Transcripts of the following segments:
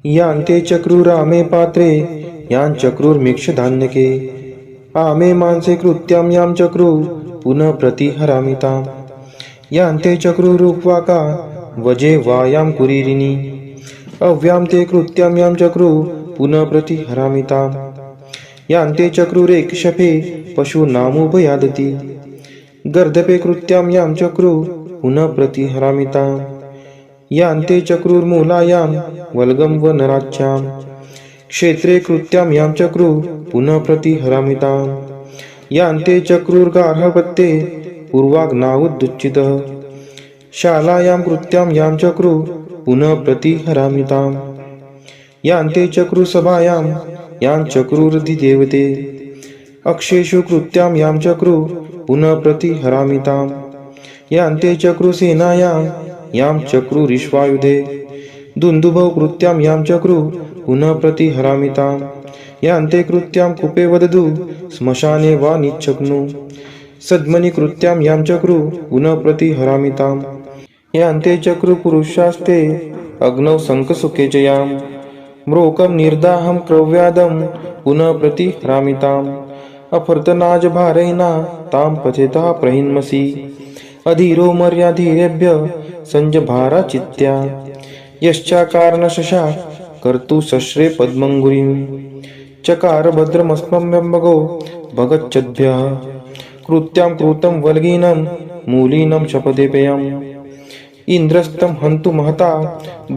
यांते चक्रुरामे पात्रे यां चक्रुर्मिक्षधान्यके आमे मांसे कृत्यां यां चक्रू पुनः प्रतिहरामिताम् यांते चक्रुरुक्वाका वजे वायां कुरीरिणी अव्यां ते कृत्यां यां चक्रू पुनः प्रतिहरामिताम् यांते चक्रुरेक्षपे पशूनामुपयादति गर्दपे कृत्यां यां चक्रू पुनः प्रतिहरामिताम् यांते चक्रुर्मूलायां वल्गं वनराच्यां क्षेत्रे कृत्यां यां चक्रू पुनः प्रतिहरामिताम् यांते चक्रुर्गार्हपत्ये पूर्वाग्नावुदुच्चितः शालायां कृत्यां यां चक्रू पुनः प्रतिहरामिताम् यांते चक्रुसभायां यां चक्रुरधिदेवते अक्षेषु कृत्यां यां चक्रू पुनः प्रतिहरामिताम् यांते चक्रुसेनायां यां चक्रुरिश्वायुधे दुन्दुभौ कृत्यां यां चक्रू पुनः प्रतिहरामिताम् यांते कृत्यां कूपे वदतु श्मशाने वा निच्छग्नु सद्मनि कृत्यां यां चक्रू पुनः प्रतिहरामिताम् यांते चक्रुपुरुषास्ते अग्नौ शङ्खसुखे च यां म्रोकं निर्दाहं क्रव्यादं पुनः प्रतिहरामिताम् अफर्तनाजभारैना तां पथेतः प्रहिन्मसि अधीरो मर्याधीरेभ्य संजभारा चित्त्या यश्चाकारणशशा कर्तु सश्रे पद्मङ्गुरीं चकार भद्रमस्मभ्यम्बगो भगच्छद्भ्यः कृत्यां कृतं वल्गीनं मूलीनं शपथेपेयम् इन्द्रस्तं हन्तु महता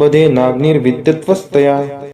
बधेनाग्निर्विद्युत्वस्तया।